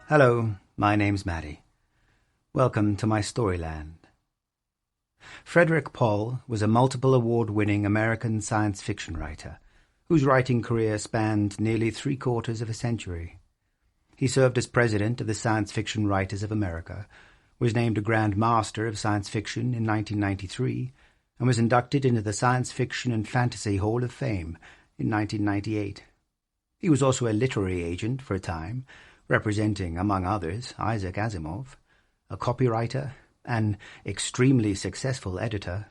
Hello, my name's Mattie. Welcome to my Storyland. Frederik Pohl was a multiple award-winning American science fiction writer whose writing career spanned nearly three-quarters of a century. He served as president of the Science Fiction Writers of America, was named a Grand Master of Science Fiction in 1993, and was inducted into the Science Fiction and Fantasy Hall of Fame in 1998. He was also a literary agent for a time, representing, among others, Isaac Asimov, a copywriter, an extremely successful editor,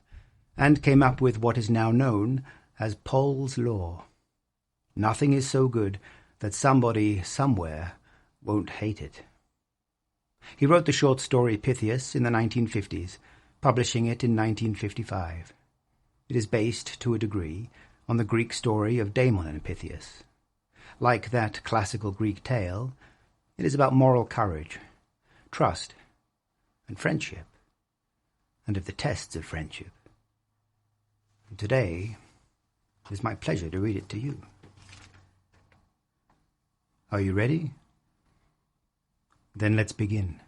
and came up with what is now known as Pohl's Law. Nothing is so good that somebody somewhere won't hate it. He wrote the short story Pythias in the 1950s, publishing it in 1955. It is based, to a degree, on the Greek story of Damon and Pythias. Like that classical Greek tale, it is about moral courage, trust, and friendship, and of the tests of friendship. And today, it is my pleasure to read it to you. Are you ready? Then let's begin.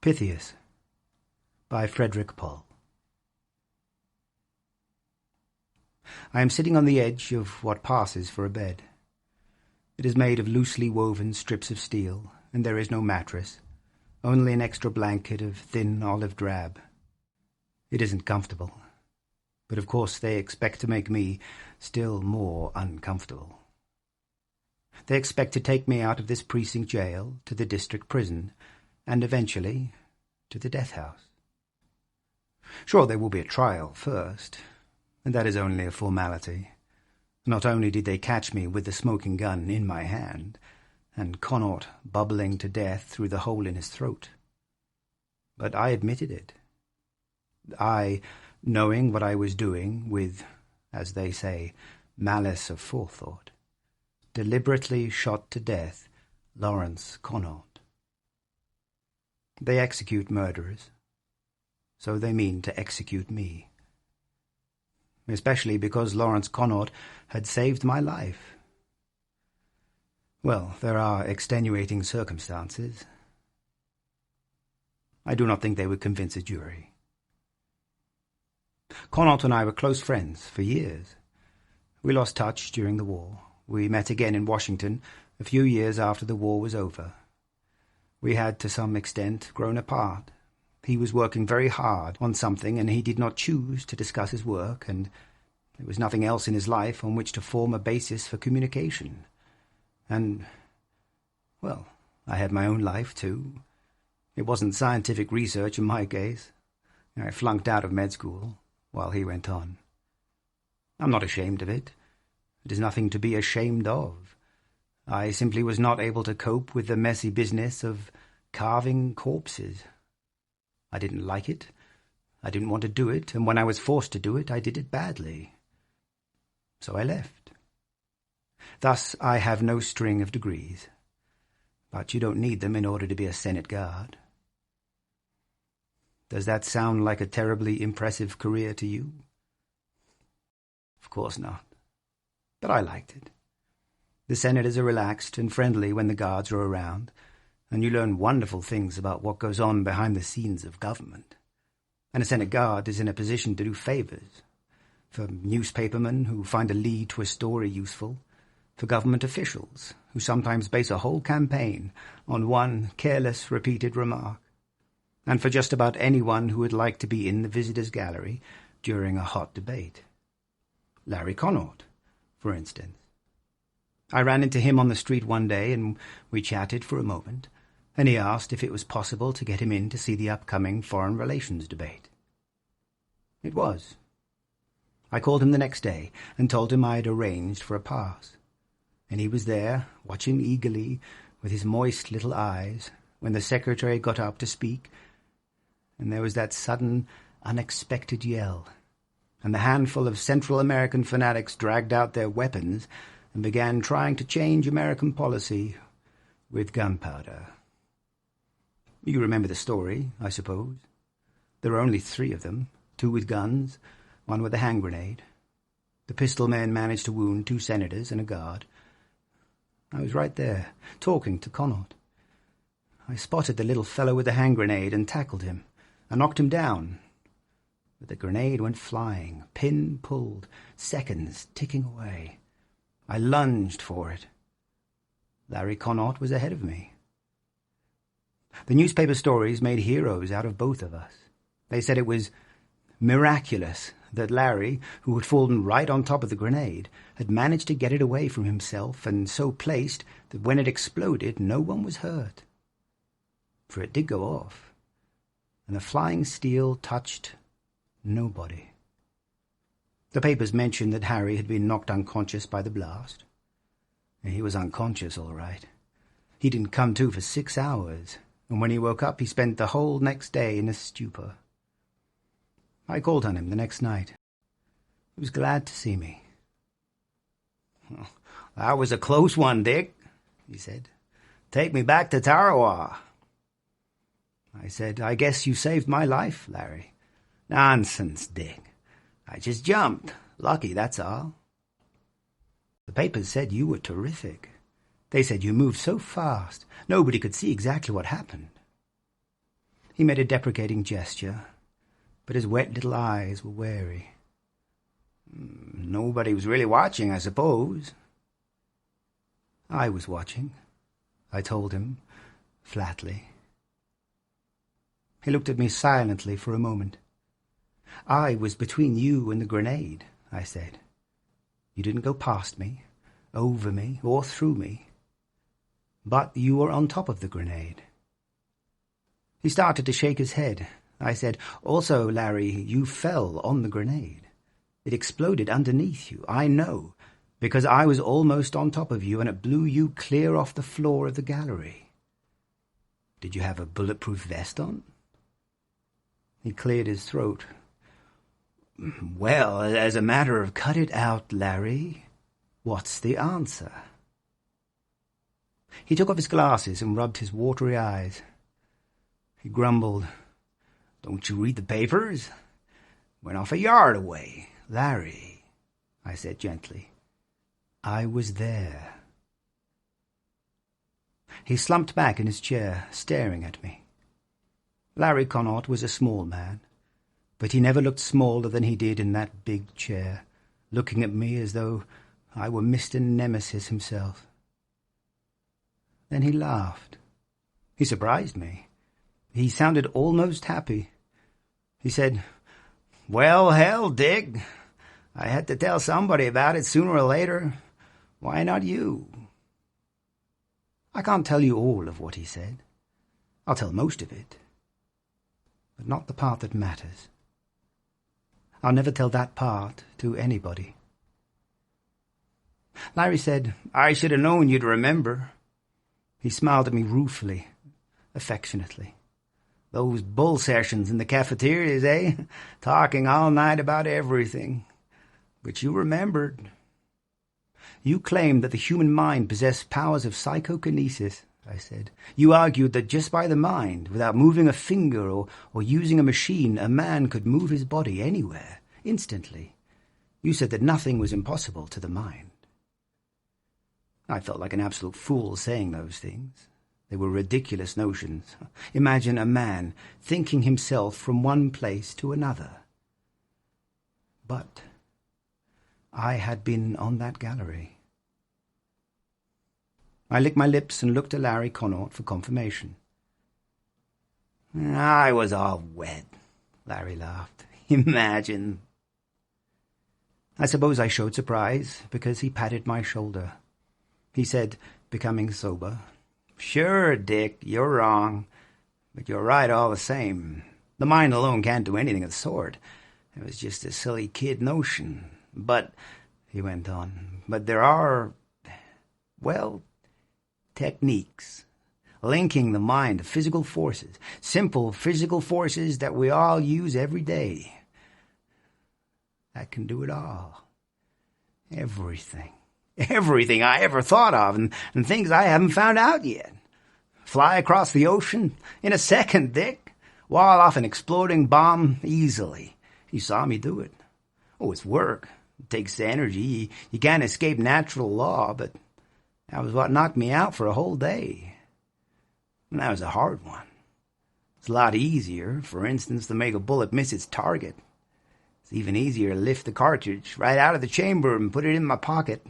Pythias, by Frederik Pohl. I am sitting on the edge of what passes for a bed. It is made of loosely woven strips of steel, and there is no mattress, only an extra blanket of thin olive drab. It isn't comfortable, but of course they expect to make me still more uncomfortable. They expect to take me out of this precinct jail to the district prison, and eventually to the death house. Sure, there will be a trial first, and that is only a formality. Not only did they catch me with the smoking gun in my hand, and Connaught bubbling to death through the hole in his throat, but I admitted it. I, knowing what I was doing with, as they say, malice of forethought, deliberately shot to death Lawrence Connaught. They execute murderers, so they mean to execute me. Especially because Lawrence Connaught had saved my life. Well, there are extenuating circumstances. I do not think they would convince a jury. Connaught and I were close friends for years. We lost touch during the war. We met again in Washington a few years after the war was over. We had, to some extent, grown apart. He was working very hard on something, and he did not choose to discuss his work, and there was nothing else in his life on which to form a basis for communication. And, well, I had my own life, too. It wasn't scientific research in my case. I flunked out of med school while he went on. I'm not ashamed of it. It is nothing to be ashamed of. I simply was not able to cope with the messy business of carving corpses. I didn't like it. I didn't want to do it, and when I was forced to do it, I did it badly. So I left. Thus I have no string of degrees. But you don't need them in order to be a Senate guard. Does that sound like a terribly impressive career to you? Of course not. But I liked it. The senators are relaxed and friendly when the guards are around, and you learn wonderful things about what goes on behind the scenes of government. And a Senate guard is in a position to do favors, for newspapermen who find a lead to a story useful, for government officials who sometimes base a whole campaign on one careless, repeated remark, and for just about anyone who would like to be in the visitors' gallery during a hot debate. Larry Connaught, for instance. I ran into him on the street one day, and we chatted for a moment, and he asked if it was possible to get him in to see the upcoming foreign relations debate. It was. I called him the next day and told him I had arranged for a pass, and he was there, watching eagerly with his moist little eyes, when the secretary got up to speak, and there was that sudden, unexpected yell, and the handful of Central American fanatics dragged out their weapons and began trying to change American policy with gunpowder. You remember the story, I suppose. There were only 3 of them, 2 with guns, 1 with a hand grenade. The pistol men managed to wound 2 senators and a guard. I was right there, talking to Connaught, I spotted the little fellow with the hand grenade and tackled him. I knocked him down. But the grenade went flying, pin pulled, seconds ticking away. I lunged for it. Larry Connaught was ahead of me. The newspaper stories made heroes out of both of us. They said it was miraculous that Larry, who had fallen right on top of the grenade, had managed to get it away from himself and so placed that when it exploded no one was hurt. For it did go off, and the flying steel touched nobody. The papers mentioned that Harry had been knocked unconscious by the blast. He was unconscious, all right. He didn't come to for 6 hours, and when he woke up he spent the whole next day in a stupor. I called on him the next night. He was glad to see me. "Well, that was a close one, Dick," he said. "Take me back to Tarawa." I said, "I guess you saved my life, Larry." "Nonsense, Dick. I just jumped. Lucky, that's all." "The papers said you were terrific. They said you moved so fast, nobody could see exactly what happened." He made a deprecating gesture, but his wet little eyes were wary. "Nobody was really watching, I suppose." "I was watching," I told him, flatly. He looked at me silently for a moment. "I was between you and the grenade," I said. "You didn't go past me, over me, or through me. But you were on top of the grenade." He started to shake his head. I said, "Also, Larry, you fell on the grenade. It exploded underneath you, I know, because I was almost on top of you and it blew you clear off the floor of the gallery. Did you have a bulletproof vest on?" He cleared his throat. "Well, as a matter of cut it out, Larry, what's the answer?" He took off his glasses and rubbed his watery eyes. He grumbled, "Don't you read the papers? Went off a yard away." "Larry," I said gently, "I was there." He slumped back in his chair, staring at me. Larry Connaught was a small man, but he never looked smaller than he did in that big chair, looking at me as though I were Mr. Nemesis himself. Then he laughed. He surprised me. He sounded almost happy. He said, "Well, hell, Dick, I had to tell somebody about it sooner or later. Why not you?" I can't tell you all of what he said. I'll tell most of it, but not the part that matters. I'll never tell that part to anybody. Larry said, "I should have known you'd remember." He smiled at me ruefully, affectionately. "Those bull sessions in the cafeterias, eh? Talking all night about everything. But you remembered." "You claimed that the human mind possessed powers of psychokinesis," I said. "You argued that just by the mind, without moving a finger or using a machine, a man could move his body anywhere, instantly. You said that nothing was impossible to the mind." I felt like an absolute fool saying those things. They were ridiculous notions. Imagine a man thinking himself from one place to another. But I had been on that gallery. I licked my lips and looked at Larry Connaught for confirmation. "I was all wet," Larry laughed. "Imagine." I suppose I showed surprise because he patted my shoulder. He said, becoming sober, "Sure, Dick, you're wrong, but you're right all the same. The mind alone can't do anything of the sort. It was just a silly kid notion. But," he went on, "but there are, well, techniques, linking the mind to physical forces, simple physical forces that we all use every day. That can do it all. Everything. Everything I ever thought of, and things I haven't found out yet. Fly across the ocean in a second, Dick. Wall off an exploding bomb easily. You saw me do it. Oh, it's work. It takes energy. You can't escape natural law, but that was what knocked me out for a whole day. And that was a hard one. It's a lot easier, for instance, to make a bullet miss its target. It's even easier to lift the cartridge right out of the chamber and put it in my pocket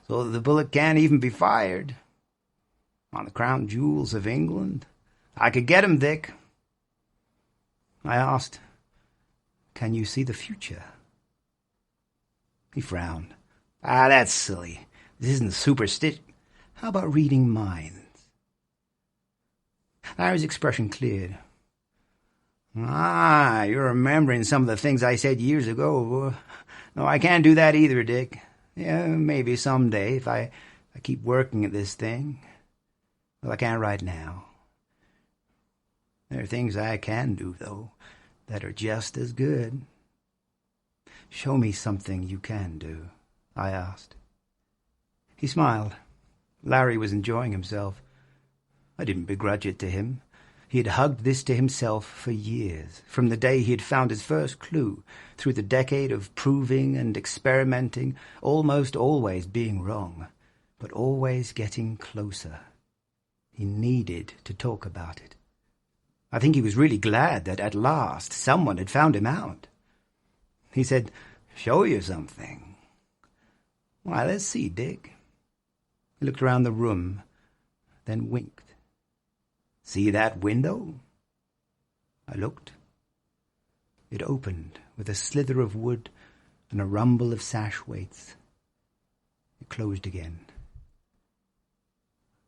so that the bullet can't even be fired. On the crown jewels of England, I could get 'em, Dick. I asked, "Can you see the future?" He frowned. That's silly. This isn't superstition. How about reading minds? Larry's expression cleared. You're remembering some of the things I said years ago. No, I can't do that either, Dick. Yeah, maybe someday if I keep working at this thing. Well, I can't right now. There are things I can do, though, that are just as good. Show me something you can do, I asked. He smiled. Larry was enjoying himself. I didn't begrudge it to him. He had hugged this to himself for years, from the day he had found his first clue, through the decade of proving and experimenting, almost always being wrong, but always getting closer. He needed to talk about it. I think he was really glad that at last someone had found him out. He said, "Show you something." "Why, let's see, Dick." He looked around the room, then winked. "See that window?" I looked. It opened with a slither of wood and a rumble of sash weights. It closed again.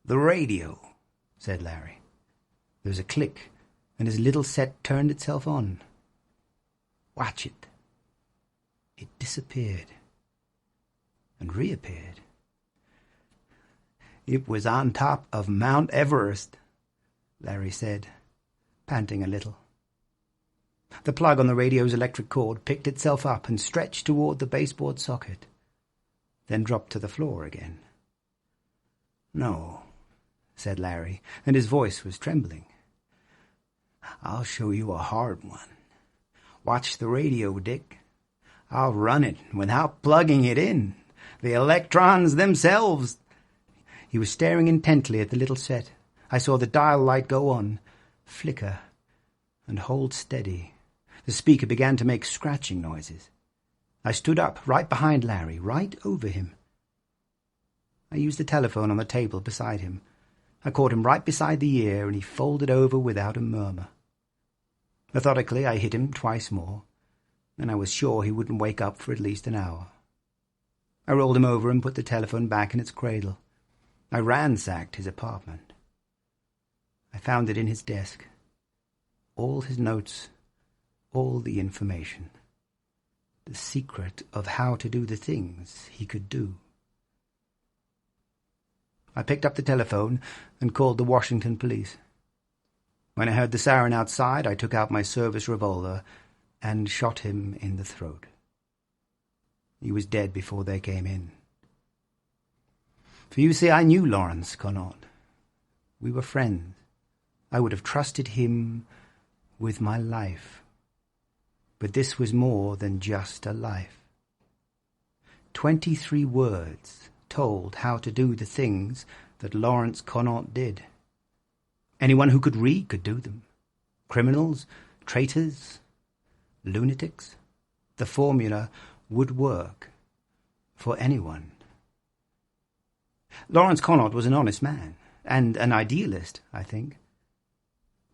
"The radio," said Larry. There was a click, and his little set turned itself on. "Watch it." It disappeared and reappeared. "It was on top of Mount Everest," Larry said, panting a little. The plug on the radio's electric cord picked itself up and stretched toward the baseboard socket, then dropped to the floor again. "No," said Larry, and his voice was trembling. "I'll show you a hard one. Watch the radio, Dick. I'll run it without plugging it in. The electrons themselves." He was staring intently at the little set. I saw the dial light go on, flicker, and hold steady. The speaker began to make scratching noises. I stood up, right behind Larry, right over him. I used the telephone on the table beside him. I caught him right beside the ear, and he folded over without a murmur. Methodically, I hit him twice more, and I was sure he wouldn't wake up for at least an hour. I rolled him over and put the telephone back in its cradle. I ransacked his apartment. I found it in his desk. All his notes, all the information. The secret of how to do the things he could do. I picked up the telephone and called the Washington police. When I heard the siren outside, I took out my service revolver and shot him in the throat. He was dead before they came in. For you see, I knew Lawrence Connaught. We were friends. I would have trusted him with my life. But this was more than just a life. 23 words told how to do the things that Lawrence Connaught did. Anyone who could read could do them. Criminals, traitors, lunatics. The formula would work for anyone. Lawrence Connaught was an honest man, and an idealist, I think.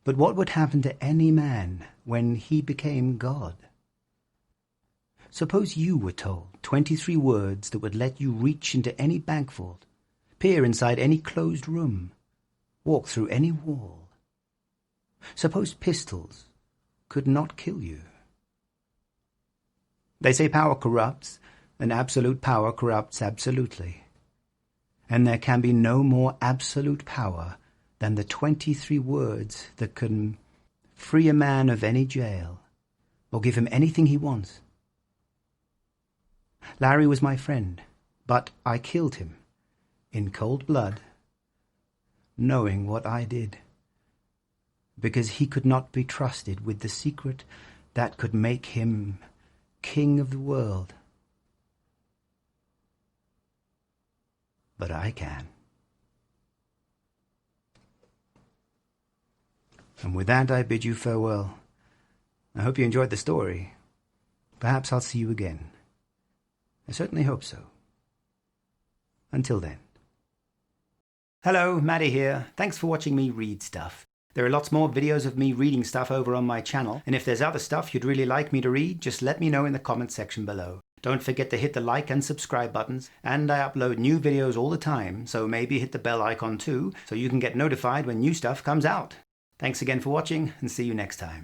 But what would happen to any man when he became God? Suppose you were told 23 words that would let you reach into any bank vault, peer inside any closed room, walk through any wall. Suppose pistols could not kill you. They say power corrupts, and absolute power corrupts absolutely. And there can be no more absolute power than the 23 words that can free a man of any jail or give him anything he wants. Larry was my friend, but I killed him in cold blood, knowing what I did, because he could not be trusted with the secret that could make him king of the world. But I can. And with that, I bid you farewell. I hope you enjoyed the story. Perhaps I'll see you again. I certainly hope so. Until then. Hello, Mattie here. Thanks for watching me read stuff. There are lots more videos of me reading stuff over on my channel, and if there's other stuff you'd really like me to read, just let me know in the comments section below. Don't forget to hit the like and subscribe buttons, and I upload new videos all the time, so maybe hit the bell icon too, so you can get notified when new stuff comes out. Thanks again for watching, and see you next time.